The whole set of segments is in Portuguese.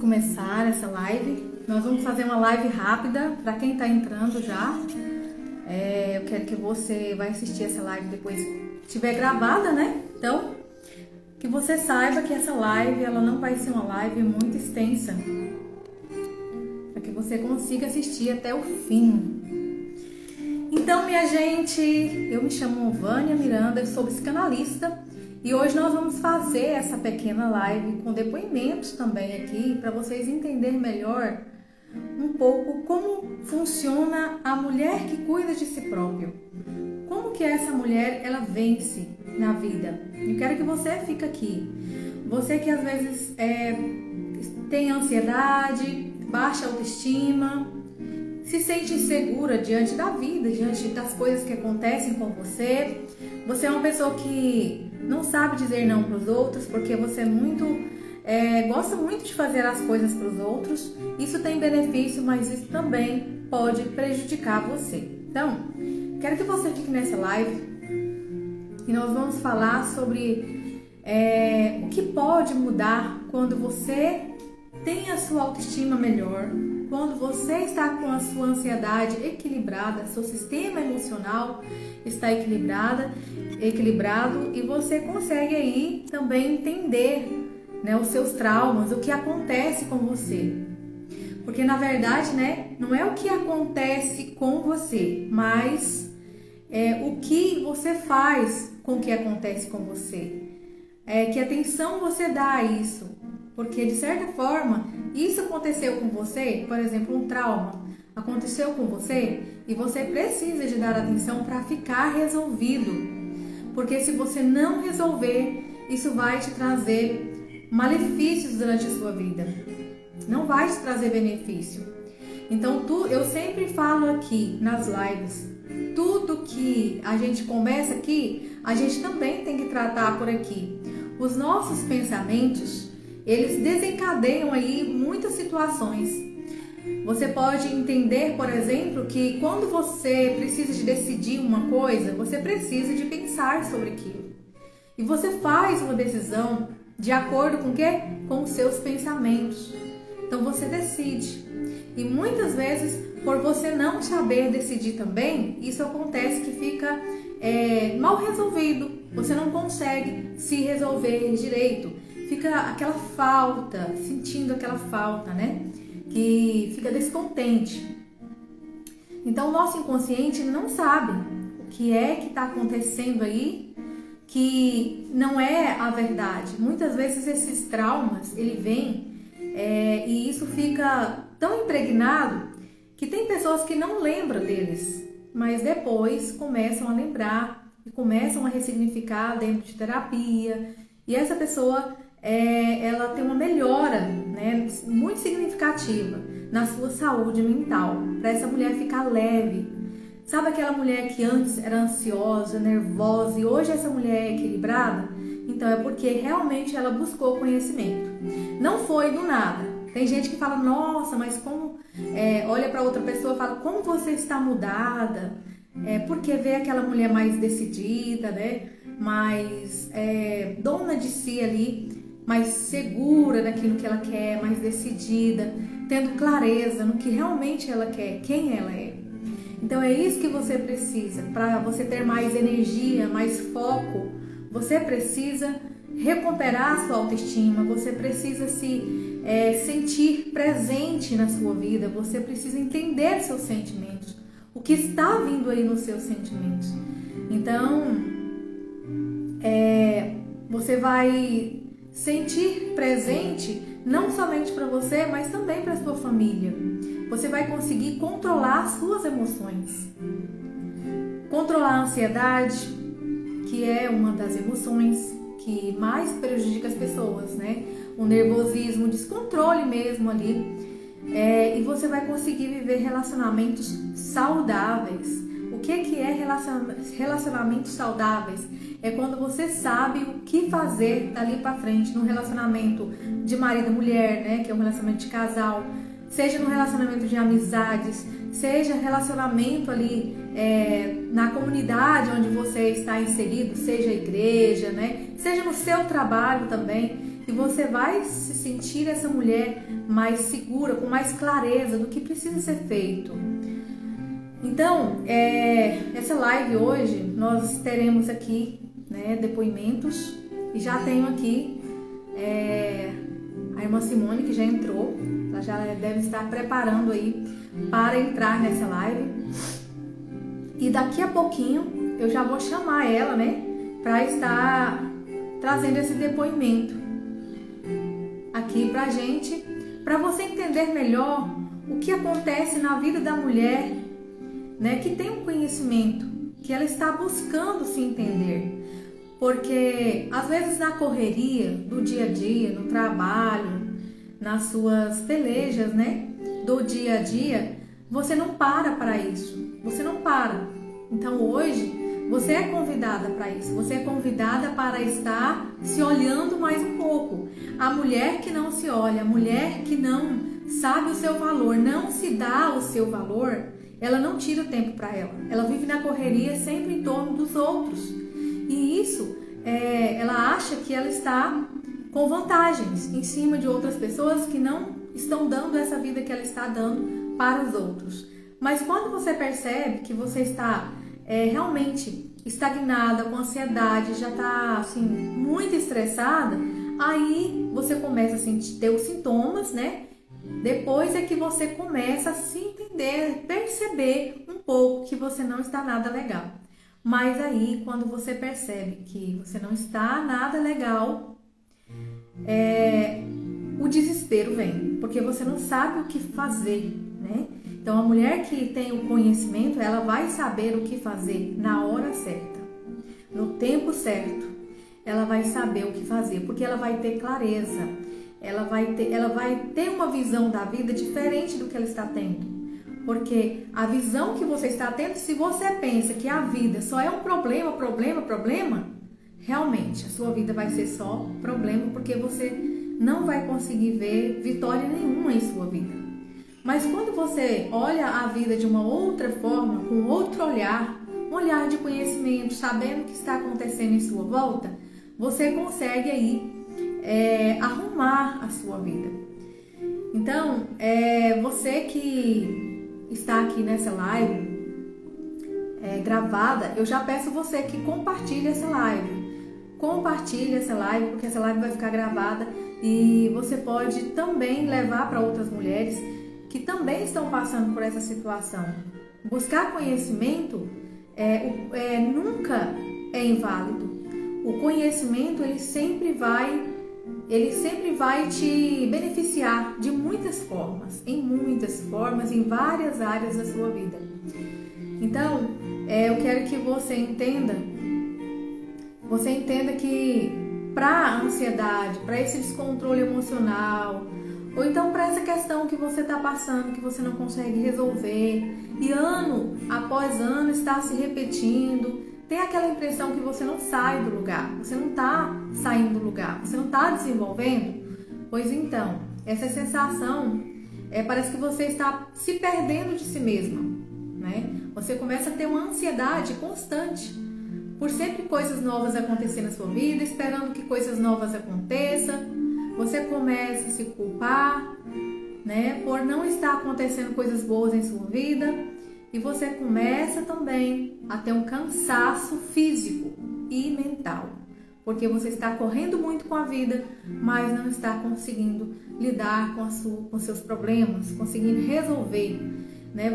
começar essa live, nós vamos fazer uma live rápida para quem está entrando já. Eu quero que você vai assistir essa live depois que estiver gravada, né? Então, que você saiba que essa live ela não vai ser uma live muito extensa, para que você consiga assistir até o fim. Então, minha gente, eu me chamo Vânia Miranda, eu sou psicanalista e hoje nós vamos fazer essa pequena live com depoimentos também aqui para vocês entenderem melhor um pouco como funciona a mulher que cuida de si própria. Como que essa mulher ela vence na vida? Eu quero que você fique aqui. Você que às vezes tem ansiedade, baixa autoestima, se sente insegura diante da vida, diante das coisas que acontecem com você. Você é uma pessoa que não sabe dizer não para os outros, porque você gosta muito de fazer as coisas para os outros. Isso tem benefício, mas isso também pode prejudicar você. Então, quero que você fique nessa live e nós vamos falar sobre o que pode mudar quando você tem a sua autoestima melhor, quando você está com a sua ansiedade equilibrada, seu sistema emocional está equilibrado e você consegue aí também entender, né, os seus traumas, o que acontece com você. Porque na verdade, né, não é o que acontece com você, mas o que você faz com o que acontece com você. Que atenção você dá a isso. Porque de certa forma, isso aconteceu com você, por exemplo, um trauma aconteceu com você e você precisa de dar atenção para ficar resolvido. Porque se você não resolver, isso vai te trazer malefícios durante a sua vida. Não vai te trazer benefício. Então, eu sempre falo aqui nas lives, tudo que a gente conversa aqui, a gente também tem que tratar por aqui. Os nossos pensamentos, eles desencadeiam aí muitas situações. Você pode entender, por exemplo, que quando você precisa de decidir uma coisa, você precisa de pensar sobre aquilo. E você faz uma decisão de acordo com o quê? Com os seus pensamentos. Então você decide. E muitas vezes, por você não saber decidir também, isso acontece que fica mal resolvido. Você não consegue se resolver direito. Fica aquela falta, sentindo aquela falta, né? Que fica descontente. Então o nosso inconsciente não sabe o que é que está acontecendo aí, que não é a verdade. Muitas vezes esses traumas, ele vem e isso fica tão impregnado que tem pessoas que não lembram deles, mas depois começam a lembrar e começam a ressignificar dentro de terapia. E essa pessoa ela tem uma melhora, né, muito significativa na sua saúde mental, para essa mulher ficar leve. Sabe aquela mulher que antes era ansiosa, nervosa e hoje essa mulher é equilibrada? Então é porque realmente ela buscou conhecimento. Não foi do nada. Tem gente que fala, nossa, mas como... olha para outra pessoa e fala, como você está mudada? Porque vê aquela mulher mais decidida, né? Mais dona de si ali, mais segura daquilo que ela quer, mais decidida, tendo clareza no que realmente ela quer, quem ela é. Então é isso que você precisa. Para você ter mais energia, mais foco, você precisa recuperar a sua autoestima, você precisa se sentir presente na sua vida, você precisa entender seus sentimentos, o que está vindo aí nos seus sentimentos. Então, você vai sentir presente não somente para você, mas também para a sua família. Você vai conseguir controlar as suas emoções. Controlar a ansiedade, que é uma das emoções que mais prejudica as pessoas, né? O nervosismo, o descontrole mesmo ali. E você vai conseguir viver relacionamentos saudáveis. O que é relacionamentos saudáveis? É quando você sabe o que fazer dali para frente no relacionamento de marido e mulher, né? Que é um relacionamento de casal. Seja no relacionamento de amizades, seja relacionamento ali na comunidade onde você está inserido, seja a igreja, né? Seja no seu trabalho também, e você vai se sentir essa mulher mais segura, com mais clareza do que precisa ser feito. Então, essa live hoje nós teremos aqui, né, depoimentos, e já tenho aqui a irmã Simone, que já entrou, ela já deve estar preparando aí para entrar nessa live, e daqui a pouquinho eu já vou chamar ela, né, para estar trazendo esse depoimento aqui pra gente, para você entender melhor o que acontece na vida da mulher, né, que tem um conhecimento, que ela está buscando se entender. Porque às vezes na correria do dia a dia, no trabalho, nas suas pelejas, né, do dia a dia, você não para isso. Você não para. Então hoje você é convidada para isso. Você é convidada para estar se olhando mais um pouco. A mulher que não se olha, a mulher que não sabe o seu valor, não se dá o seu valor, ela não tira o tempo para ela. Ela vive na correria sempre em torno dos outros. E isso, ela acha que ela está com vantagens em cima de outras pessoas que não estão dando essa vida que ela está dando para os outros. Mas quando você percebe que você está realmente estagnada, com ansiedade, já está assim, muito estressada, aí você começa a sentir, ter os sintomas, né? Depois é que você começa a se entender, perceber um pouco que você não está nada legal. Mas aí, quando você percebe que você não está nada legal, o desespero vem, porque você não sabe o que fazer, né? Então, a mulher que tem o conhecimento, ela vai saber o que fazer na hora certa, no tempo certo. Ela vai saber o que fazer, porque ela vai ter clareza. Ela vai ter uma visão da vida diferente do que ela está tendo. Porque a visão que você está tendo, se você pensa que a vida só é um problema, realmente a sua vida vai ser só problema, porque você não vai conseguir ver vitória nenhuma em sua vida. Mas quando você olha a vida de uma outra forma, com outro olhar, um olhar de conhecimento, sabendo o que está acontecendo em sua volta, você consegue aí arrumar a sua vida. Então, você que está aqui nessa live gravada, eu já peço você que compartilhe essa live. Compartilhe essa live, porque essa live vai ficar gravada e você pode também levar para outras mulheres que também estão passando por essa situação. Buscar conhecimento nunca é inválido. O conhecimento ele sempre vai te beneficiar de muitas formas, em várias áreas da sua vida. Então, eu quero que você entenda que para a ansiedade, para esse descontrole emocional, ou então para essa questão que você está passando, que você não consegue resolver, e ano após ano está se repetindo, tem aquela impressão que você não sai do lugar, você não está saindo do lugar, você não está desenvolvendo. Pois então, essa sensação parece que você está se perdendo de si mesma, né? Você começa a ter uma ansiedade constante por sempre coisas novas acontecer na sua vida, esperando que coisas novas aconteçam. Você começa a se culpar, né, por não estar acontecendo coisas boas em sua vida, e você começa também a ter um cansaço físico e mental, porque você está correndo muito com a vida, mas não está conseguindo lidar com seus problemas, conseguindo resolver, né?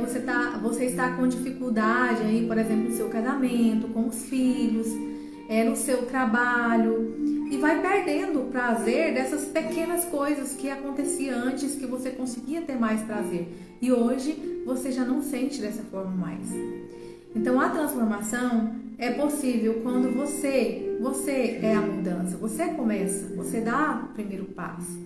Você está com dificuldade aí, por exemplo, no seu casamento, com os filhos, no seu trabalho, e vai perdendo o prazer dessas pequenas coisas que acontecia antes, que você conseguia ter mais prazer, e hoje você já não sente dessa forma mais. Então a transformação é possível quando você é a mudança, você começa, você dá o primeiro passo.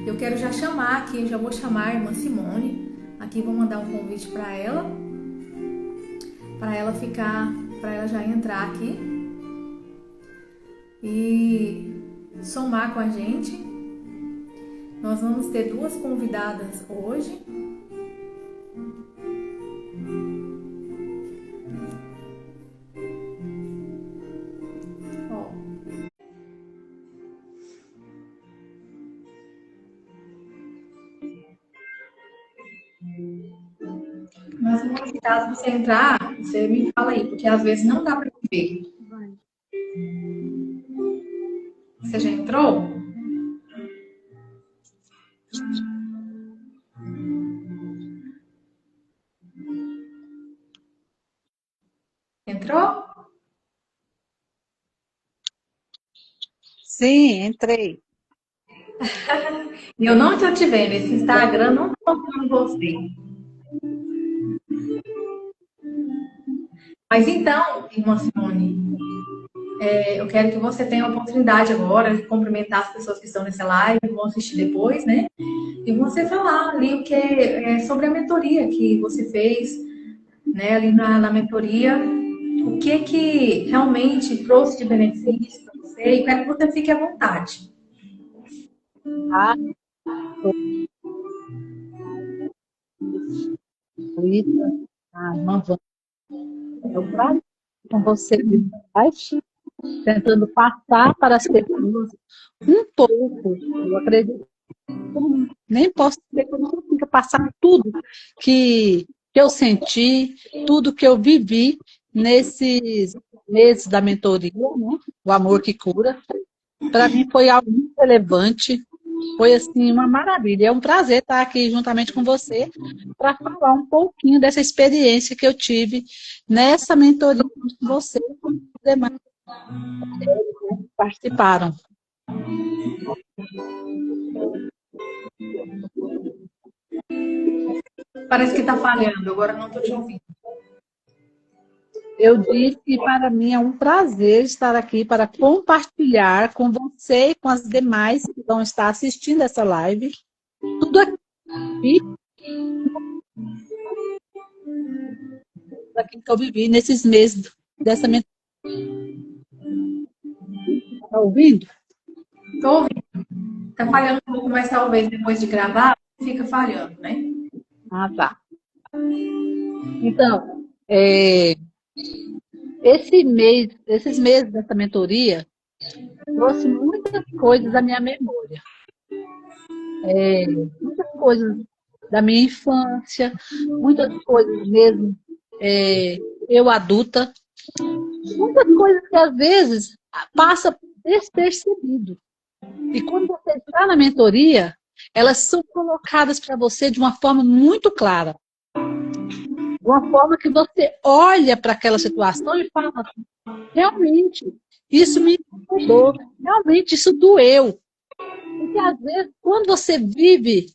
Eu quero já chamar aqui, já vou chamar a irmã Simone, aqui vou mandar um convite para ela já entrar aqui e somar com a gente. Nós vamos ter duas convidadas hoje. caso você entrar, você me fala aí, porque às vezes não dá para ver. Você já entrou? Entrou? Sim, entrei. E eu não estou te vendo, esse Instagram não está mostrando você. Mas então, irmã Simone, eu quero que você tenha a oportunidade agora de cumprimentar as pessoas que estão nessa live, que vão assistir depois, né? E você falar ali o que é sobre a mentoria que você fez, né? Ali na mentoria, o que realmente trouxe de benefício para você e quero que você fique à vontade. Ah, Lita, irmã Wanda, é um prazer com você, tentando passar para as pessoas um pouco. Eu acredito que eu nem posso dizer que eu não consiga passar tudo que eu senti, tudo que eu vivi nesses meses da mentoria, né? O Amor que Cura. Para mim foi algo muito relevante, foi assim uma maravilha. É um prazer estar aqui juntamente com você para falar um pouquinho dessa experiência que eu tive nessa mentoria com você e com os demais que participaram. Parece que está falhando, agora não estou te ouvindo. Eu disse que para mim é um prazer estar aqui para compartilhar com você e com as demais que vão estar assistindo essa live tudo aquilo que eu vivi nesses meses dessa mentoria. Está ouvindo? Estou ouvindo. Está falhando um pouco, mas talvez depois de gravar, fica falhando, né? Ah, tá. Então, esses meses dessa mentoria trouxe muitas coisas à minha memória. Muitas coisas da minha infância, muitas coisas mesmo, eu adulta, muitas coisas que às vezes passa despercebido. E quando você está na mentoria, elas são colocadas para você de uma forma muito clara. De uma forma que você olha para aquela situação e fala, realmente, isso me incomodou, realmente isso doeu. Porque às vezes, quando você vive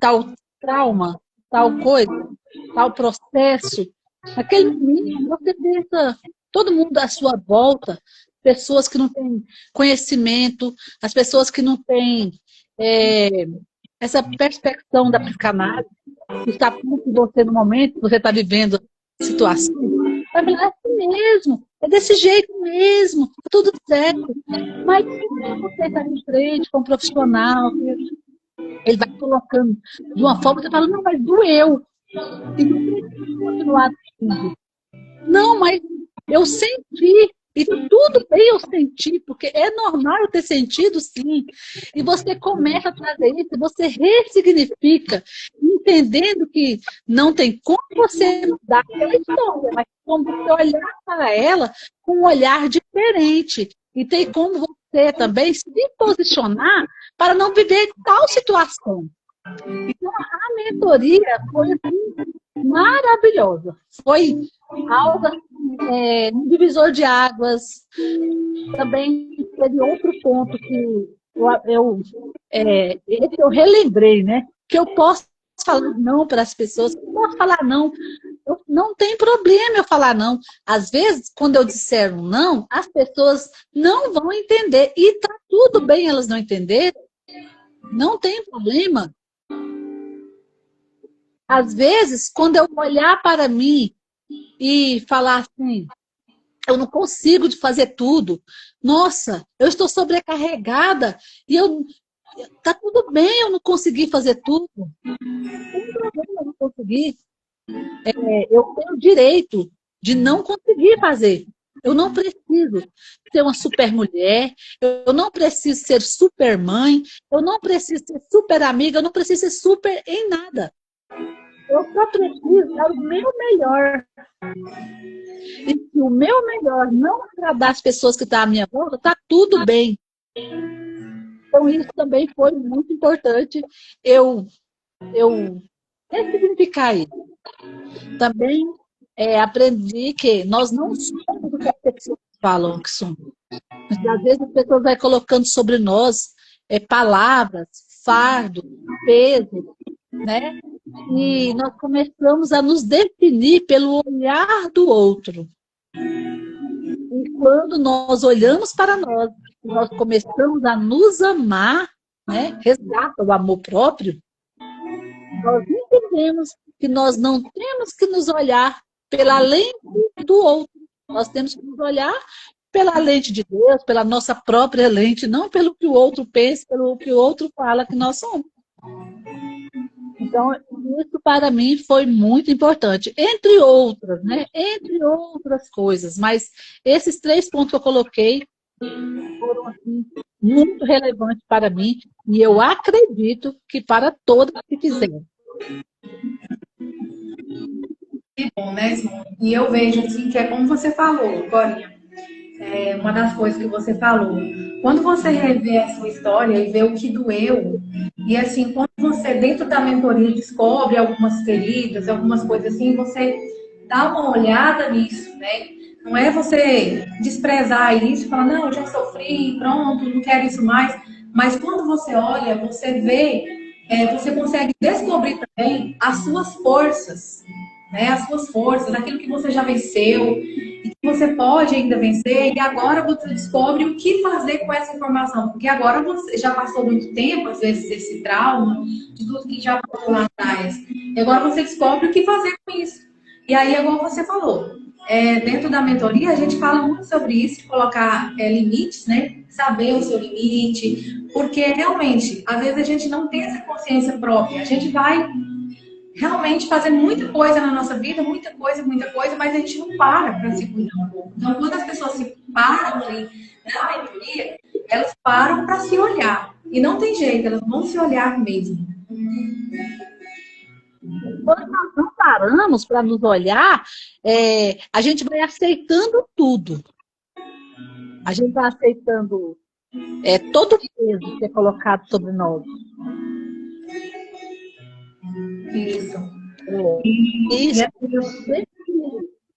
tal trauma, tal coisa, tal processo, naquele momento você pensa, todo mundo à sua volta, pessoas que não têm conhecimento, as pessoas que não têm essa perspectiva da psicanálise, que está com você no momento que você está vivendo a situação, vai falar, é assim mesmo, é desse jeito mesmo, tá tudo certo. Mas quando você está de frente com um profissional, ele vai colocando de uma forma que você fala, não, mas doeu. E não precisa continuar doendo. Não, mas eu senti. E tudo bem eu senti, porque é normal eu ter sentido, sim. E você começa a trazer isso, você ressignifica, entendendo que não tem como você mudar aquela história, mas como você olhar para ela com um olhar diferente. E tem como você também se posicionar para não viver tal situação. Então, a mentoria foi assim, maravilhosa. Foi algo assim, um divisor de águas. Também teve outro ponto que esse eu relembrei, né? Que eu posso falar não para as pessoas, eu posso falar não. Não tem problema eu falar não. Às vezes, quando eu disser um não, as pessoas não vão entender. E tá tudo bem elas não entenderem. Não tem problema. Às vezes, quando eu olhar para mim e falar assim, eu não consigo de fazer tudo. Nossa, eu estou sobrecarregada e tá tudo bem eu não conseguir fazer tudo. Não tem problema eu não conseguir. Eu tenho o direito de não conseguir fazer. Eu não preciso ser uma super mulher, eu não preciso ser super mãe, eu não preciso ser super amiga, eu não preciso ser super em nada. eu só preciso dar o meu melhor. E se o meu melhor não agradar as pessoas que estão à minha volta, está tudo bem. Então, isso também foi muito importante eu ressignificar isso. Também aprendi que nós não somos o que as pessoas falam que somos. Às vezes as pessoas vão colocando sobre nós palavras, fardo, peso, né? E nós começamos a nos definir pelo olhar do outro. E quando nós olhamos para nós começamos a nos amar, né? Resgata o amor próprio, nós entendemos que nós não temos que nos olhar pela lente do outro. Nós temos que nos olhar pela lente de Deus, pela nossa própria lente, não pelo que o outro pensa, pelo que o outro fala que nós somos. Então, isso para mim foi muito importante, entre outras, né? Entre outras coisas, mas esses 3 pontos que eu coloquei foram assim, muito relevantes para mim e eu acredito que para todas que fizeram. Que bom, né, Simone? E eu vejo assim que é como você falou, Corinha. Uma das coisas que você falou. Quando você revê a sua história e vê o que doeu, e assim, quando você dentro da mentoria descobre algumas feridas, algumas coisas assim, você dá uma olhada nisso, né? Não é você desprezar isso e falar, não, eu já sofri, pronto, não quero isso mais. Mas quando você olha, você vê, você consegue descobrir também as suas forças, né? As suas forças, aquilo que você já venceu, que você pode ainda vencer, e agora você descobre o que fazer com essa informação, porque agora você já passou muito tempo, às vezes, esse trauma, de tudo que já passou lá atrás, e agora você descobre o que fazer com isso. E aí, igual você falou, dentro da mentoria, a gente fala muito sobre isso, de colocar limites, né? Saber o seu limite, porque realmente, às vezes a gente não tem essa consciência própria, a gente vai realmente fazer muita coisa na nossa vida, muita coisa, mas a gente não para se cuidar um pouco. Então, quando as pessoas se param ali na mentoria, elas param para se olhar. E não tem jeito, elas vão se olhar mesmo. Quando nós não paramos para nos olhar, a gente vai aceitando tudo. A gente vai aceitando todo o peso que é colocado sobre nós. Isso. Isso.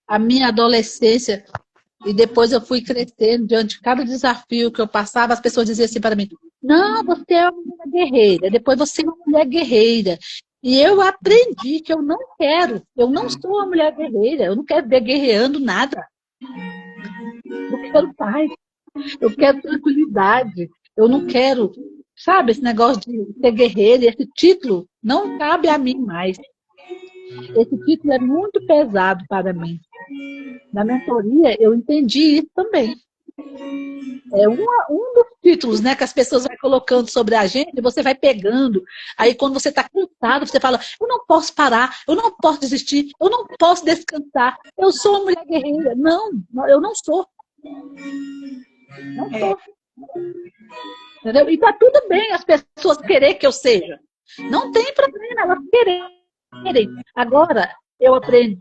A minha adolescência, e depois eu fui crescendo, diante de cada desafio que eu passava, as pessoas diziam assim para mim, não, você é uma mulher guerreira, depois você é uma mulher guerreira. E eu aprendi que eu não sou uma mulher guerreira, eu não quero ver guerreando nada. Eu quero paz, eu quero tranquilidade, eu não quero, sabe, esse negócio de ser guerreira, esse título não cabe a mim mais. Esse título é muito pesado para mim. Na mentoria, eu entendi isso também. É um dos títulos, né, que as pessoas vão colocando sobre a gente, e você vai pegando. Aí, quando você está cansado, você fala, eu não posso parar, eu não posso desistir, eu não posso descansar. Eu sou uma mulher guerreira. Não, eu não sou. Não sou. Entendeu? E está tudo bem as pessoas querer que eu seja. Não tem problema, elas querem. Agora, eu aprendi.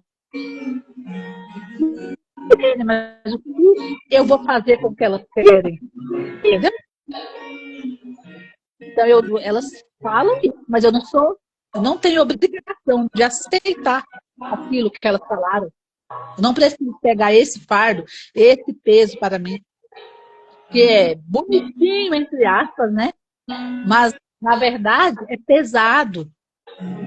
Mas o que eu vou fazer com o que elas querem? Entendeu? Então, elas falam, mas eu não tenho obrigação de aceitar aquilo que elas falaram. Eu não preciso pegar esse fardo, esse peso para mim, que é bonitinho, entre aspas, né? Mas, na verdade, é pesado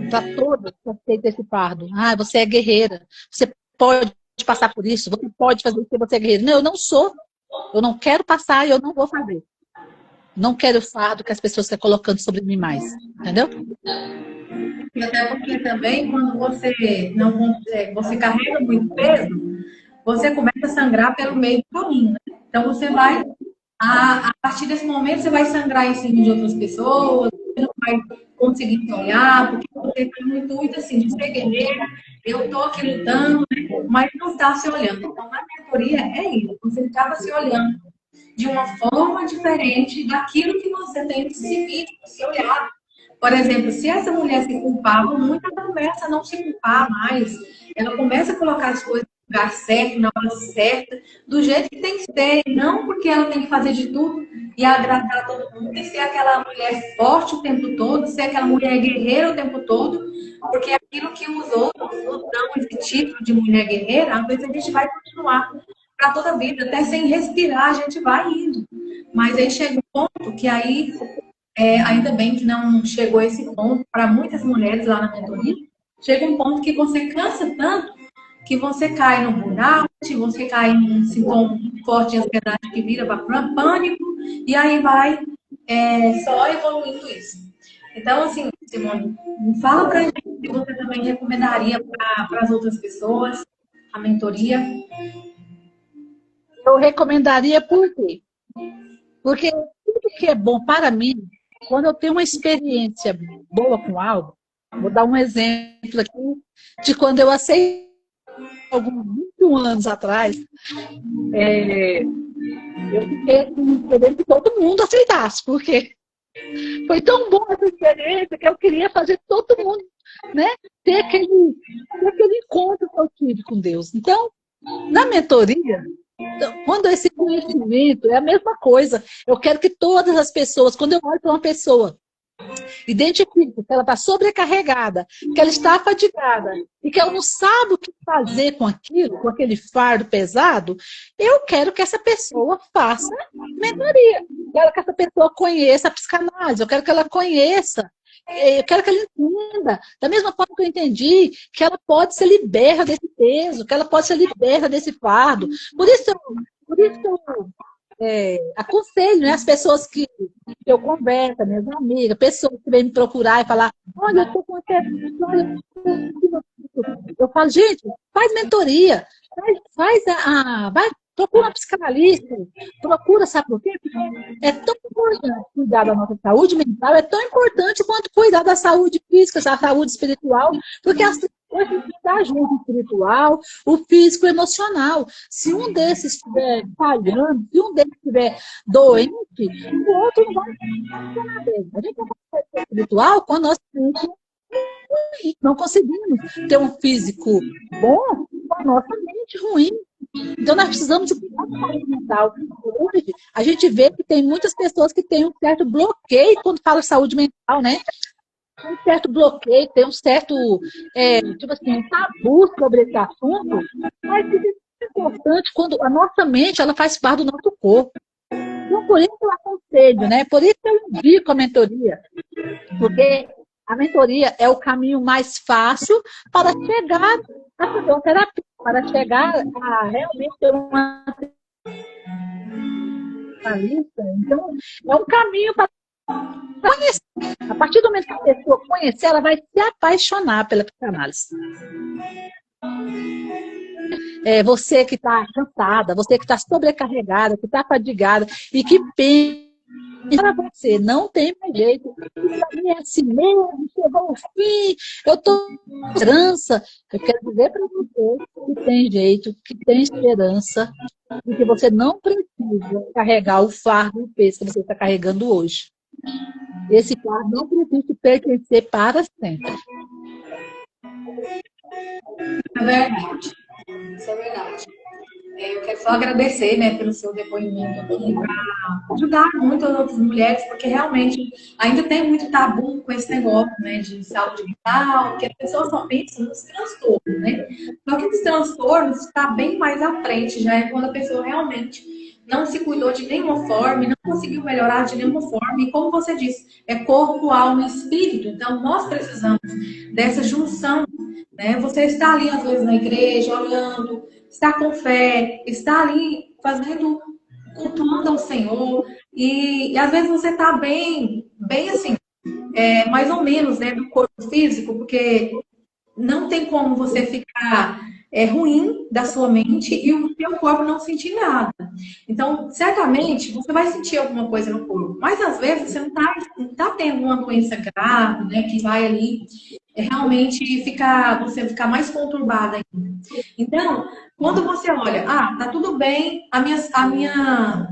para todas que aceitam esse fardo. Ah, você é guerreira, você pode passar por isso, você pode fazer isso, você é guerreira. Não, eu não sou. Eu não quero passar e eu não vou fazer. Não quero o fardo que as pessoas estão colocando sobre mim mais. Entendeu? E até porque também, quando você carrega muito peso, você começa a sangrar pelo meio do caminho, né? Então, você vai, a partir desse momento, você vai sangrar em cima de outras pessoas, você não vai conseguir se olhar, porque você tem um intuito, assim, de ser guerreira, eu estou aqui lutando, né? Mas não está se olhando. Então, na mentoria, é isso, você acaba se olhando de uma forma diferente daquilo que você tem se visto, se olhar. Por exemplo, se essa mulher se culpava muito, ela começa a não se culpar mais. Ela começa a colocar as coisas no lugar certo, na hora certa, do jeito que tem que ser. Não porque ela tem que fazer de tudo e agradar todo mundo, e ser aquela mulher forte o tempo todo, ser aquela mulher guerreira o tempo todo, porque é aquilo que os outros nos dão esse título de mulher guerreira, às vezes a gente vai continuar para toda a vida, até sem respirar, a gente vai indo. Mas aí chega um ponto que aí ainda bem que não chegou a esse ponto para muitas mulheres lá na mentoria. Chega um ponto que você cansa tanto que você cai no burnout, você cai em um sintoma forte de ansiedade que vira para pânico, e aí vai só evoluindo isso. Então, assim, Simone, fala pra gente se você também recomendaria para as outras pessoas a mentoria. Eu recomendaria por quê? Porque tudo que é bom para mim, quando eu tenho uma experiência boa com algo, vou dar um exemplo aqui de quando eu aceitei, alguns 21 anos atrás, eu fiquei querendo que todo mundo aceitasse, porque foi tão bom essa experiência que eu queria fazer todo mundo, né, ter aquele encontro que eu tive com Deus. Então, na mentoria, quando esse conhecimento é a mesma coisa, eu quero que todas as pessoas, quando eu olho para uma pessoa, identifique que ela está sobrecarregada, que ela está fadigada e que ela não sabe o que fazer com aquilo, com aquele fardo pesado, eu quero que essa pessoa faça mentoria. Eu quero que essa pessoa conheça a psicanálise, eu quero que ela conheça, eu quero que ela entenda, da mesma forma que eu entendi, que ela pode ser liberta desse peso, que ela pode ser liberta desse fardo. Por isso eu aconselho, né, as pessoas que eu converso, minhas amigas, pessoas que vêm me procurar e falar, olha, eu estou com eu falo, gente, faz mentoria, vai, procura um psicanalista, procura, sabe por quê? Porque é tão importante cuidar da nossa saúde mental, é tão importante quanto cuidar da saúde física, da saúde espiritual, porque as coisas estão junto, o espiritual, o físico e o emocional. Se um desses estiver falhando, se um desses estiver doente, o outro não vai funcionar bem. A gente não consegue ser espiritual quando nós não conseguimos ter um físico bom com a nossa mente ruim. Então, nós precisamos de cuidar da saúde mental. Hoje, a gente vê que tem muitas pessoas que têm um certo bloqueio quando fala saúde mental, né? Tem um certo bloqueio, tem um certo, tipo assim, um tabu sobre esse assunto, mas isso é importante quando a nossa mente, ela faz parte do nosso corpo. Então, por isso eu aconselho, né? Por isso eu indico a mentoria, porque a mentoria é o caminho mais fácil para chegar a fazer uma terapia, para chegar a realmente ter uma lista. Então, é um caminho para conhecer. A partir do momento que a pessoa conhecer, ela vai se apaixonar pela psicanálise. Você que está cansada, você que está sobrecarregada, que está fadigada e que pensa para você, não tem mais jeito. Isso é assim mesmo, chegou o fim, eu estou com esperança. Eu quero dizer para você que tem jeito, que tem esperança, e que você não precisa carregar o fardo e o peso que você está carregando hoje. Esse fardo não precisa te pertencer para sempre. É verdade. Isso é verdade. Eu quero só agradecer, né, pelo seu depoimento aqui, para ajudar muitas outras mulheres, porque realmente ainda tem muito tabu com esse negócio, né, de saúde mental, que as pessoas só pensam nos transtornos, né? Só que os transtornos está bem mais à frente, já é quando a pessoa realmente não se cuidou de nenhuma forma, não conseguiu melhorar de nenhuma forma, e como você disse, é corpo, alma e espírito. Então, nós precisamos dessa junção, né? Você está ali, às vezes, na igreja, orando, está com fé, está ali fazendo, cultuando ao Senhor, e às vezes você está bem assim, mais ou menos, né, do corpo físico, porque não tem como você ficar ruim da sua mente e o seu corpo não sentir nada. Então, certamente, você vai sentir alguma coisa no corpo, mas às vezes você não tá tendo uma doença grave, né, que vai ali realmente você ficar mais conturbada ainda. Então, quando você olha, tá tudo bem, a minha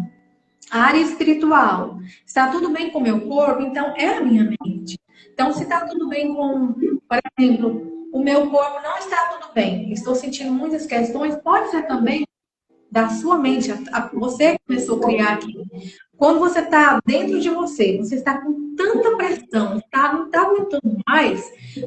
área espiritual, está tudo bem com o meu corpo, então é a minha mente. Então, se está tudo bem com, por exemplo, o meu corpo não está tudo bem, estou sentindo muitas questões, pode ser também da sua mente, você começou a criar aqui. Quando você está dentro de você, você está com tanta pressão, não está aguentando mais,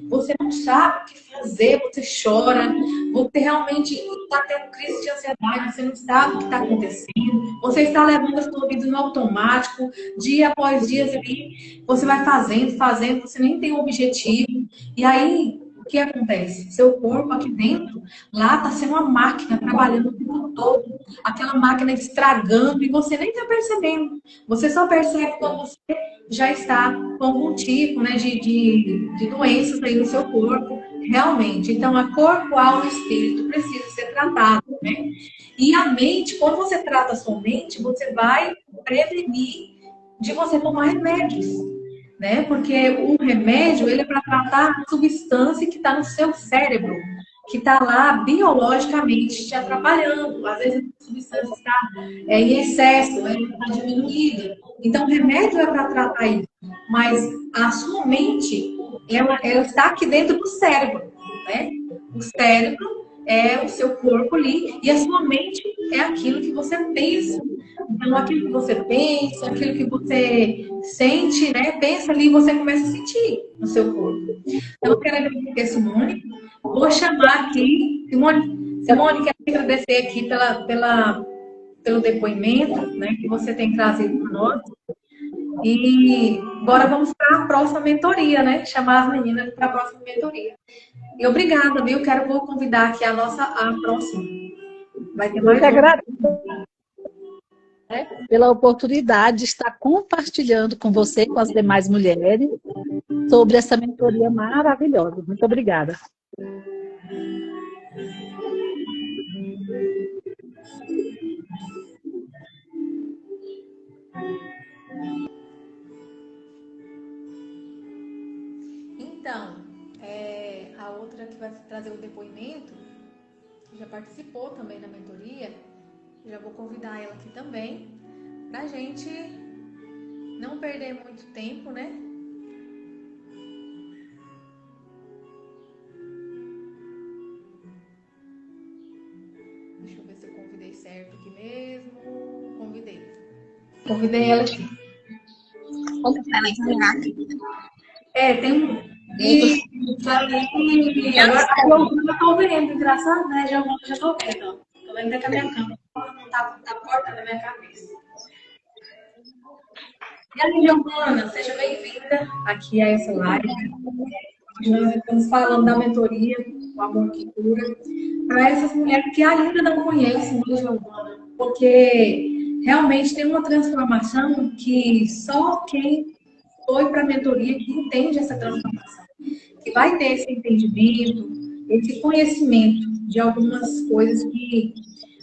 você não sabe o que fazer, você chora, você realmente está tendo crise de ansiedade, você não sabe o que está acontecendo, você está levando a sua vida no automático, dia após dia ali, você vai fazendo, você nem tem um objetivo, e aí o que acontece? Seu corpo aqui dentro, lá está sendo uma máquina trabalhando o tempo todo, aquela máquina estragando e você nem está percebendo. Você só percebe quando você já está com algum tipo, né, de doenças aí no seu corpo, realmente. Então, a corpo, alma e espírito precisa ser tratado, né? E a mente, quando você trata a sua mente, você vai prevenir de você tomar remédios, né? Porque o remédio, ele é para tratar a substância que está no seu cérebro, que está lá biologicamente te atrapalhando. Às vezes a substância está em excesso, ela está diminuída. Então, o remédio é para tratar isso. Mas a sua mente, ela está aqui dentro do cérebro, né? O cérebro é o seu corpo ali e a sua mente é aquilo que você pensa. Então, aquilo que você pensa, aquilo que você sente, né? Pensa ali e você começa a sentir no seu corpo. Então, eu quero agradecer, Simone. Vou chamar aqui, Simone, quero te agradecer aqui pelo depoimento, né, que você tem trazido para nós. E agora vamos para a próxima mentoria, né? Chamar as meninas para a próxima mentoria. E obrigada, viu? Vou convidar aqui a próxima. Vai ter mais Eu que agradeço, né, pela oportunidade de estar compartilhando com você e com as demais mulheres sobre essa mentoria maravilhosa. Muito obrigada. Então, a outra que vai trazer o depoimento, que já participou também da mentoria, já vou convidar ela aqui também, pra gente não perder muito tempo, né? Deixa eu ver se eu convidei certo aqui mesmo. Convidei ela aqui. Como que vai terminar? Tem um. Isso aí. Agora eu tô vendo, engraçado, né? Já tô vendo, ó. Tô vendo até que a minha câmera não tá cortando a minha cabeça. E aí, Giovana, seja bem-vinda aqui a essa live. Hoje nós estamos falando da mentoria, o amor que cura, para essas mulheres que ainda não conhecem, né, Giovana? Porque realmente tem uma transformação que só quem foi para a mentoria que entende essa transformação, que vai ter esse entendimento, esse conhecimento de algumas coisas que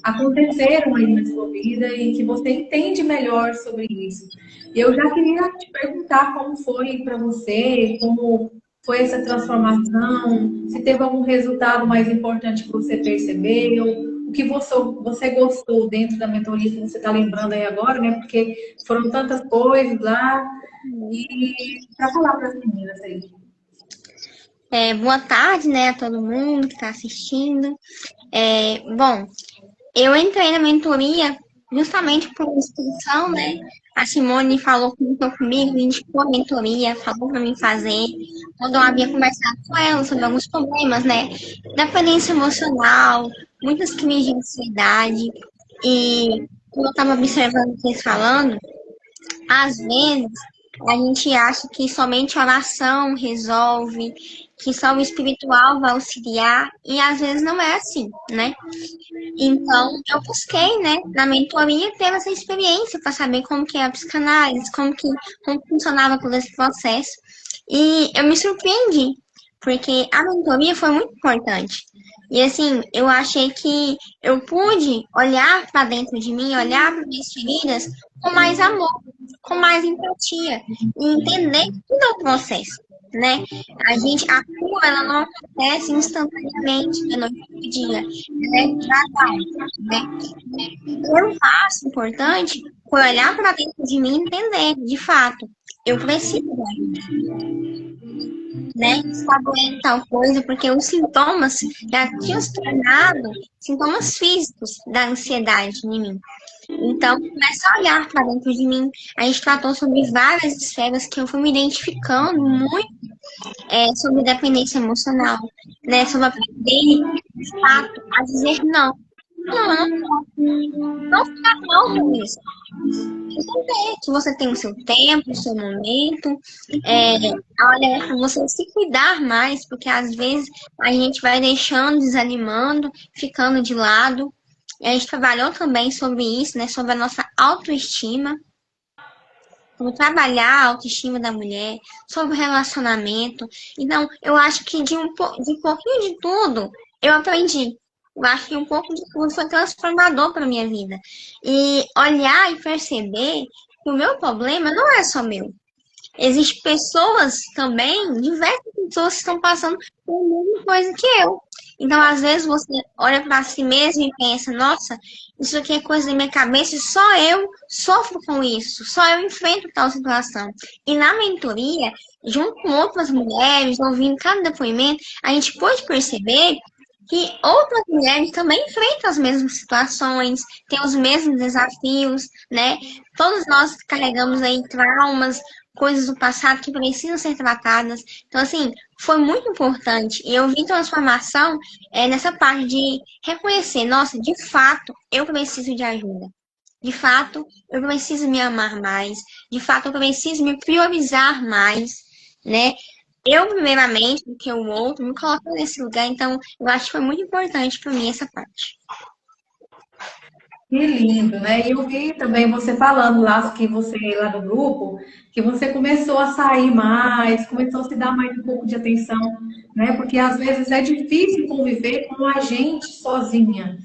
aconteceram aí na sua vida e que você entende melhor sobre isso. Eu já queria te perguntar como foi para você, como foi essa transformação, se teve algum resultado mais importante que você percebeu, o que você gostou dentro da mentoria, que você está lembrando aí agora, né? Porque foram tantas coisas lá. E para falar para as meninas aí. Boa tarde, né, a todo mundo que está assistindo. Bom, eu entrei na mentoria justamente por inscrição, né? A Simone comentou comigo, indicou a mentoria, falou para mim fazer. Quando eu havia conversado com ela sobre alguns problemas, né? Dependência emocional, muitas crises de ansiedade. E como eu estava observando vocês falando, às vezes a gente acha que somente oração resolve, que só o espiritual vai auxiliar, e às vezes não é assim, né? Então, eu busquei, né, na mentoria, ter essa experiência para saber como que é a psicanálise, como funcionava todo esse processo. E eu me surpreendi, porque a mentoria foi muito importante. E assim, eu achei que eu pude olhar para dentro de mim, olhar para minhas feridas com mais amor, com mais empatia e entender todo o processo, né? A cura, ela não acontece instantaneamente da noite para o dia, ela é gradual, né? Um passo importante foi olhar para dentro de mim e entender, de fato, eu preciso, né, saber tal coisa, porque os sintomas já tinham se tornado sintomas físicos da ansiedade em mim. Então, começa a olhar para dentro de mim. A gente tratou sobre várias esferas que eu fui me identificando muito sobre dependência emocional, né? Sobre aprender, de fato, a dizer não. Não, eu não posso. Não ficar mal com isso. Entender que você tem o seu tempo, o seu momento. Olha, para você se cuidar mais, porque às vezes a gente vai deixando, desanimando, ficando de lado. A gente trabalhou também sobre isso, né? Sobre a nossa autoestima. Sobre trabalhar a autoestima da mulher, sobre o relacionamento. Então, eu acho que de um pouquinho de tudo, eu aprendi. Eu acho que um pouco de tudo foi transformador para minha vida. E olhar e perceber que o meu problema não é só meu. Existem pessoas também, diversas pessoas que estão passando pela mesma coisa que eu. Então, às vezes, você olha para si mesmo e pensa, nossa, isso aqui é coisa da minha cabeça e só eu sofro com isso, só eu enfrento tal situação. E na mentoria, junto com outras mulheres, ouvindo cada depoimento, a gente pôde perceber que outras mulheres também enfrentam as mesmas situações, têm os mesmos desafios, né? Todos nós carregamos aí traumas, coisas do passado que precisam ser tratadas. Então, assim, foi muito importante. E eu vi transformação nessa parte de reconhecer, nossa, de fato, eu preciso de ajuda. De fato, eu preciso me amar mais. De fato, eu preciso me priorizar mais, né? Eu, primeiramente, do que o outro, me coloco nesse lugar. Então, eu acho que foi muito importante para mim essa parte. Que lindo, né? E eu vi também você falando lá que você, lá do grupo, que você começou a sair mais, começou a se dar mais um pouco de atenção, né? Porque às vezes é difícil conviver com a gente sozinha.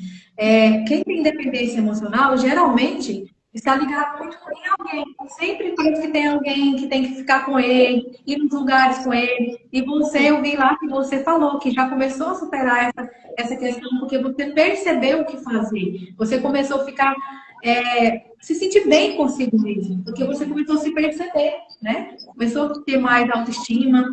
Quem tem dependência emocional, geralmente, está ligado muito com alguém. Sempre pensa que tem alguém que tem que ficar com ele, ir nos lugares com ele. E você, eu vi lá que você falou que já começou a superar essa questão, porque você percebeu o que fazer. Você começou a ficar, se sentir bem consigo mesmo, porque você começou a se perceber, né? Começou a ter mais autoestima,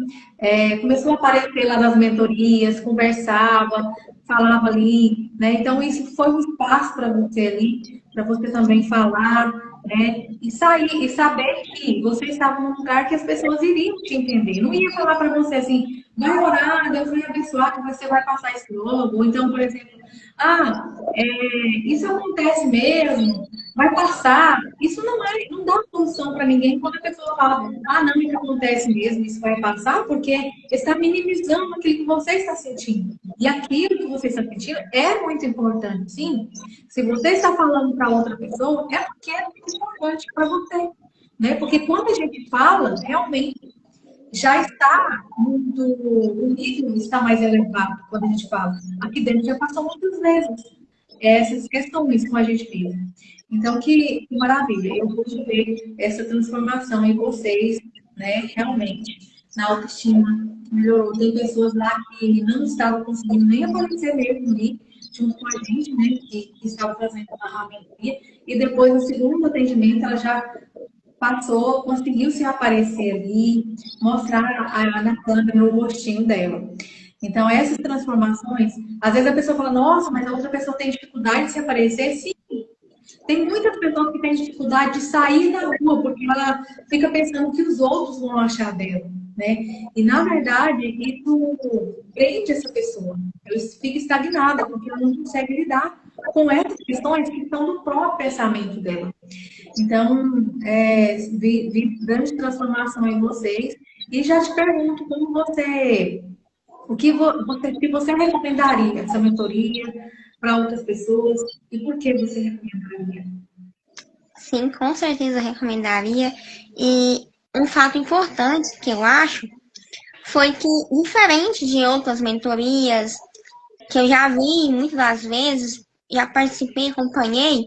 começou a aparecer lá nas mentorias, conversava, falava ali, né? Então, isso foi um espaço para você ali, para você também falar, né? E sair, e saber que você estava num lugar que as pessoas iriam te entender. Não ia falar para você assim, vai orar, Deus vai abençoar, que você vai passar isso logo. Ou então, por exemplo, isso acontece mesmo, vai passar. Isso não dá solução para ninguém quando a pessoa fala, não, isso acontece mesmo, isso vai passar, porque está minimizando aquilo que você está sentindo. E aquilo que você está sentindo é muito importante, sim. Se você está falando para outra pessoa, é porque é muito importante para você, né? Porque quando a gente fala, realmente já está muito, o nível está mais elevado quando a gente fala. Aqui dentro já passou muitas vezes essas questões com a gente mesmo. Então, que maravilha. Eu pude ver essa transformação em vocês, né? Realmente, na autoestima. Melhorou. Tem pessoas lá que não estavam conseguindo nem aparecer mesmo ali, junto com a gente, né? Que estavam fazendo a mentoria. E depois, no segundo atendimento, ela já passou, conseguiu se aparecer ali, mostrar na câmera o rostinho dela. Então, essas transformações, às vezes a pessoa fala, nossa, mas a outra pessoa tem dificuldade de se aparecer. Sim, tem muitas pessoas que têm dificuldade de sair da rua, porque ela fica pensando que os outros vão achar dela, né? E, na verdade, isso prende essa pessoa. Ela fica estagnada, porque ela não consegue lidar com essas questões que são do próprio pensamento dela. Então, vi grande transformação em vocês. E já te pergunto como o que você recomendaria essa mentoria para outras pessoas e por que você recomendaria? Sim, com certeza recomendaria. E um fato importante que eu acho foi que, diferente de outras mentorias que eu já vi muitas das vezes, já participei, acompanhei,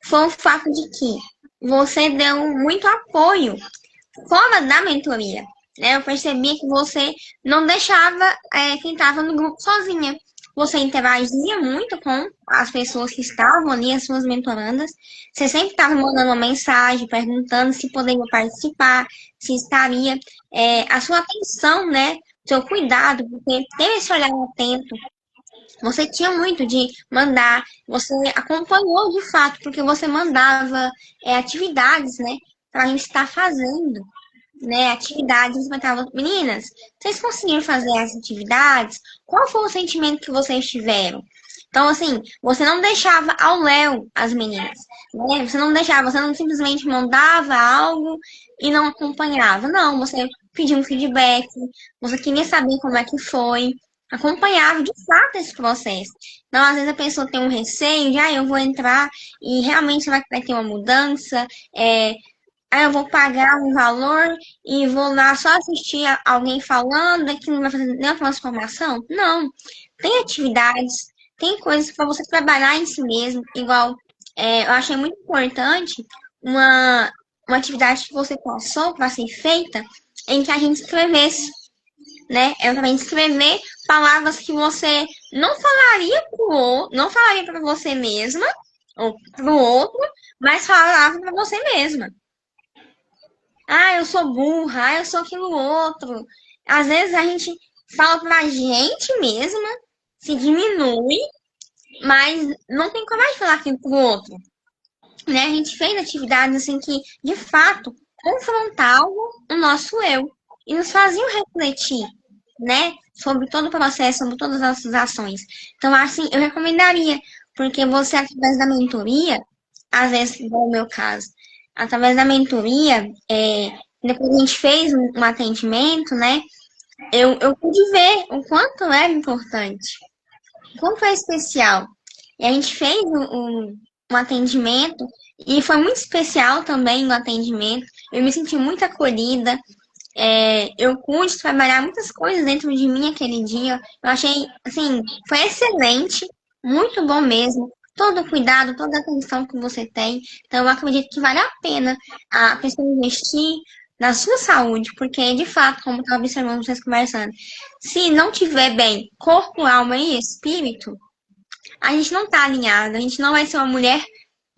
foi o fato de que você deu muito apoio fora da mentoria. Né? Eu percebia que você não deixava quem estava no grupo sozinha. você interagia muito com as pessoas que estavam ali, as suas mentorandas. Você sempre estava mandando uma mensagem, perguntando se poderia participar, se estaria. A sua atenção, né? Seu cuidado, porque ter esse olhar atento. Você tinha muito de mandar, você acompanhou de fato, porque você mandava atividades, né? Para a gente estar fazendo, né? Atividades, você perguntava, meninas, vocês conseguiram fazer as atividades? Qual foi o sentimento que vocês tiveram? Então, assim, você não deixava ao léu as meninas, né? Você não deixava, você não simplesmente mandava algo e não acompanhava. Não, você pedia um feedback, você queria saber como é que foi, acompanhava de fato esse processo. Então, às vezes a pessoa tem um receio de, eu vou entrar e realmente vai ter uma mudança, eu vou pagar um valor e vou lá só assistir alguém falando que não vai fazer nenhuma transformação? Não. Tem atividades, tem coisas para você trabalhar em si mesmo. Igual, eu achei muito importante uma atividade que você passou para ser feita em que a gente escrevesse, né? Eu também escrever palavras que você não falaria não falaria para você mesma ou para o outro, mas falava para você mesma. Eu sou burra, eu sou aquilo outro. Às vezes a gente fala pra gente mesma, se diminui, mas não tem coragem de falar aquilo pro outro. Né? A gente fez atividades assim que, de fato, confrontavam o nosso eu e nos faziam refletir, né? Sobre todo o processo, sobre todas as nossas ações. Então, assim, eu recomendaria, porque você, através da mentoria, às vezes, igual o meu caso, através da mentoria, depois a gente fez um atendimento, né? Eu pude ver o quanto era importante, o quanto é especial. E a gente fez um atendimento e foi muito especial também o atendimento. Eu me senti muito acolhida. Eu pude trabalhar muitas coisas dentro de mim aquele dia. Eu achei, assim, foi excelente, muito bom mesmo. Todo o cuidado, toda a atenção que você tem. Então, eu acredito que vale a pena a pessoa investir na sua saúde, porque, de fato, como estava observando vocês conversando, se não tiver bem corpo, alma e espírito, a gente não está alinhado, a gente não vai ser uma mulher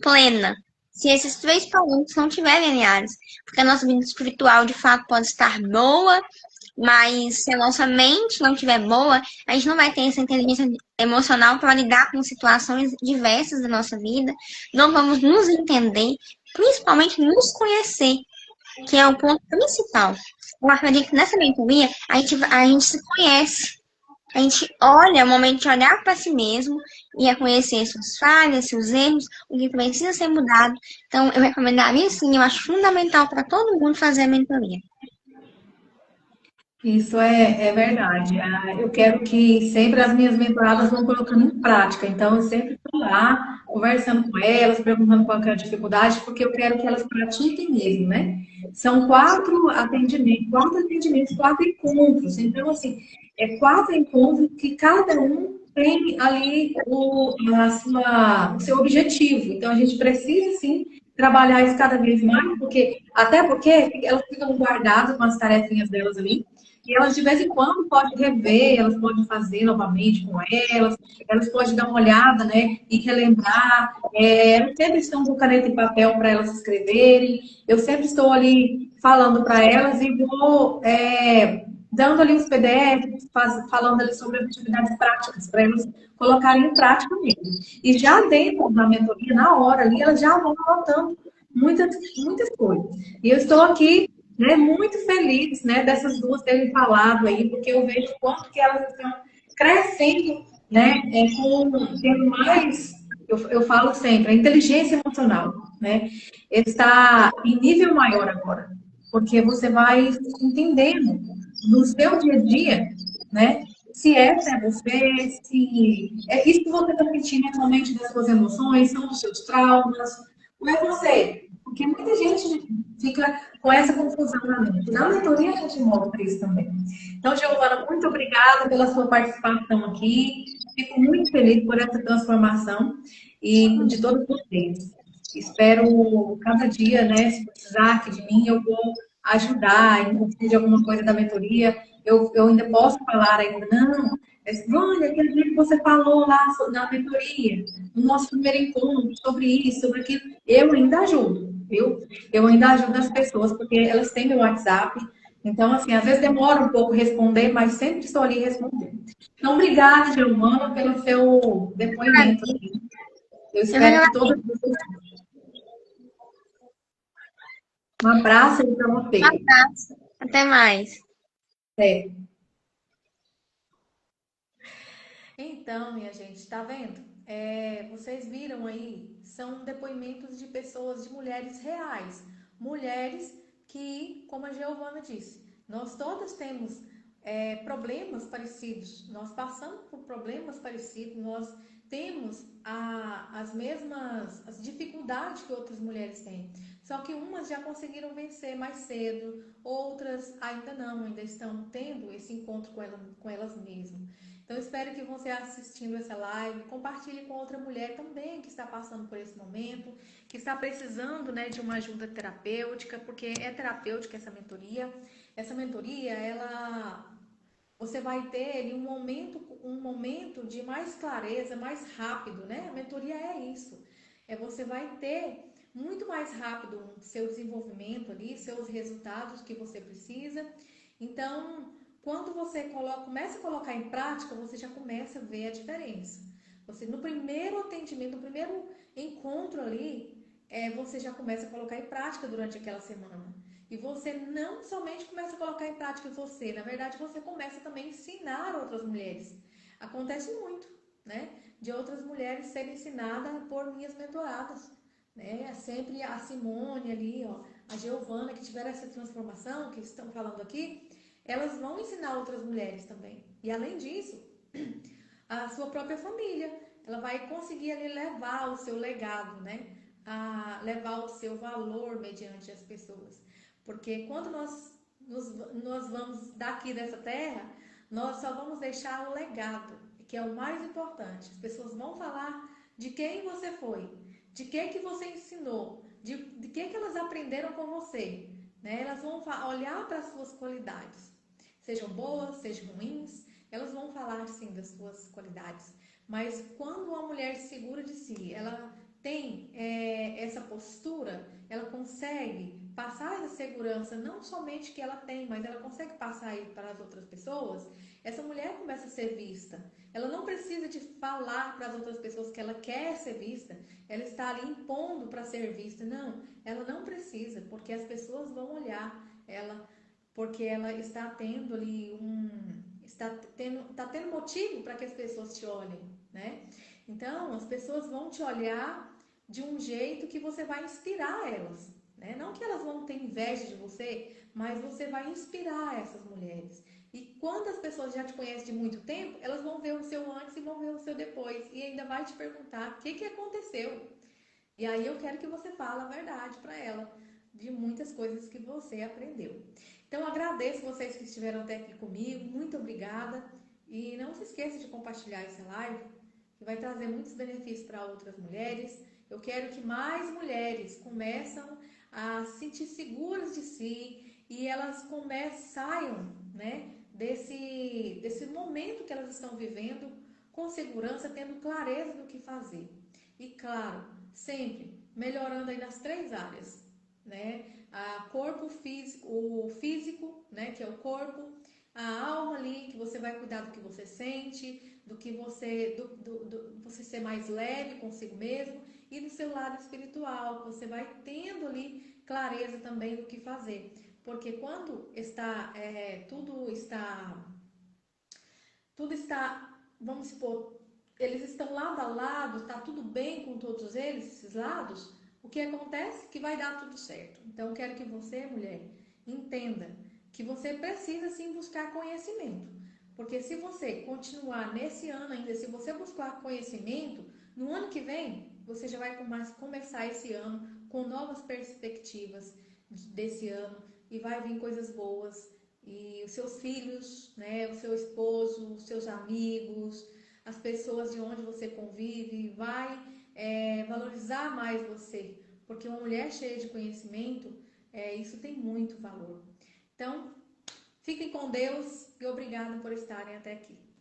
plena. Se esses três pontos não estiverem alinhados, porque a nossa vida espiritual de fato pode estar boa, mas se a nossa mente não estiver boa, a gente não vai ter essa inteligência emocional para lidar com situações diversas da nossa vida, não vamos nos entender, principalmente nos conhecer, que é o ponto principal. Eu acredito que nessa mentoria a gente se conhece. A gente olha, é o momento de olhar para si mesmo e reconhecer suas falhas, seus erros, o que precisa ser mudado. Então, eu recomendaria sim, eu acho fundamental para todo mundo fazer a mentoria. Isso é verdade. Eu quero que sempre as minhas mentoradas vão colocando em prática. Então, eu sempre estou lá conversando com elas, perguntando qual que é a dificuldade, porque eu quero que elas pratiquem mesmo, né? São quatro atendimentos, 4 encontros. Então, assim, 4 encontros que cada um tem ali o seu objetivo. Então, a gente precisa, sim, trabalhar isso cada vez mais, até porque elas ficam guardadas com as tarefinhas delas ali. E elas, de vez em quando, podem rever, elas podem fazer novamente com elas podem dar uma olhada, né, e relembrar. Eu sempre estou com caneta e papel para elas escreverem. Eu sempre estou ali falando para elas e vou dando ali os PDFs, falando ali sobre as atividades práticas, para elas colocarem em prática mesmo. E já dentro da mentoria, na hora ali, elas já vão anotando muitas coisas. E eu estou aqui, né, muito feliz, né, dessas duas terem falado aí, porque eu vejo o quanto que elas estão crescendo, né, tendo mais, eu falo sempre, a inteligência emocional, né, está em nível maior agora, porque você vai entendendo no seu dia a dia, né, se essa é você, se é isso que você está sentindo é somente das suas emoções, são os seus traumas, não é você. Porque muita gente fica com essa confusão na mente. Na mentoria a gente mostra isso também. Então, Giovana, muito obrigada pela sua participação aqui. Fico muito feliz por essa transformação e de todos vocês. Espero cada dia, né, se precisar aqui de mim, eu vou ajudar, e precisa de alguma coisa da mentoria, eu ainda posso falar ainda, não, olha, aquele dia que você falou lá na mentoria, no nosso primeiro encontro, sobre isso, sobre aquilo, eu ainda ajudo, viu? Eu ainda ajudo as pessoas, porque elas têm meu WhatsApp, então, assim, às vezes demora um pouco responder, mas sempre estou ali respondendo. Então, obrigada, Giovana, pelo seu depoimento aqui. Eu Eu espero que todas vocês. Um abraço aí para você. agradeço. Até mais. É. Então, minha gente, tá vendo? Vocês viram aí, são depoimentos de pessoas, de mulheres reais. Mulheres que, como a Giovana disse, nós todas temos problemas parecidos, nós passamos por problemas parecidos, nós temos as mesmas as dificuldades que outras mulheres têm. Só que umas já conseguiram vencer mais cedo, outras ainda não, ainda estão tendo esse encontro com elas mesmas. Então, espero que você assistindo essa live, compartilhe com outra mulher também que está passando por esse momento, que está precisando, né, de uma ajuda terapêutica, porque é terapêutica essa mentoria. Essa mentoria, você vai ter ali um momento de mais clareza, mais rápido, né? A mentoria é isso. Você vai ter muito mais rápido o seu desenvolvimento ali, seus resultados que você precisa. Então, quando você começa a colocar em prática, você já começa a ver a diferença. Você, no primeiro atendimento, no primeiro encontro ali, você já começa a colocar em prática durante aquela semana. E você não somente começa a colocar em prática você, na verdade você começa também a ensinar outras mulheres. Acontece muito, né? De outras mulheres serem ensinadas por minhas mentoradas, né? É sempre a Simone ali, ó, a Giovana, que tiveram essa transformação, que estão falando aqui, elas vão ensinar outras mulheres também. E além disso, a sua própria família, ela vai conseguir ali levar o seu legado, né? A levar o seu valor mediante as pessoas. Porque quando nós vamos daqui dessa terra, nós só vamos deixar o legado, que é o mais importante. As pessoas vão falar de quem você foi, de que você ensinou, de que elas aprenderam com você. Né? Elas vão olhar para as suas qualidades, sejam boas, sejam ruins, elas vão falar sim das suas qualidades. Mas quando uma mulher segura de si, ela tem essa postura, ela consegue passar essa segurança, não somente que ela tem, mas ela consegue passar aí para as outras pessoas, essa mulher começa a ser vista. Ela não precisa de falar para as outras pessoas que ela quer ser vista, ela está ali impondo para ser vista. Não, ela não precisa, porque as pessoas vão olhar ela, porque ela está tendo ali está tendo motivo para que as pessoas te olhem, né? Então, as pessoas vão te olhar de um jeito que você vai inspirar elas, né? Não que elas vão ter inveja de você, mas você vai inspirar essas mulheres. E quando as pessoas já te conhecem de muito tempo, elas vão ver o seu antes e vão ver o seu depois. E ainda vai te perguntar o que aconteceu. E aí eu quero que você fale a verdade para ela de muitas coisas que você aprendeu. Então agradeço vocês que estiveram até aqui comigo, muito obrigada. E não se esqueça de compartilhar essa live, que vai trazer muitos benefícios para outras mulheres. Eu quero que mais mulheres começam a se sentir seguras de si e elas saiam, né, desse momento que elas estão vivendo com segurança, tendo clareza do que fazer. E claro, sempre melhorando aí nas 3 áreas, né? Corpo físico, o físico, né, que é o corpo, a alma ali, que você vai cuidar do que você sente, do que você ser mais leve consigo mesmo, e do seu lado espiritual, que você vai tendo ali clareza também do que fazer. Porque quando tudo está, vamos supor, eles estão lado a lado, está tudo bem com todos eles, esses lados, o que acontece? Que vai dar tudo certo. Então, eu quero que você, mulher, entenda que você precisa sim buscar conhecimento. Porque se você continuar nesse ano ainda, se você buscar conhecimento, no ano que vem, você já vai começar esse ano com novas perspectivas desse ano e vai vir coisas boas e os seus filhos, né, o seu esposo, os seus amigos, as pessoas de onde você convive, vai valorizar mais você, porque uma mulher cheia de conhecimento, Isso tem muito valor. Então, fiquem com Deus e obrigada por estarem até aqui.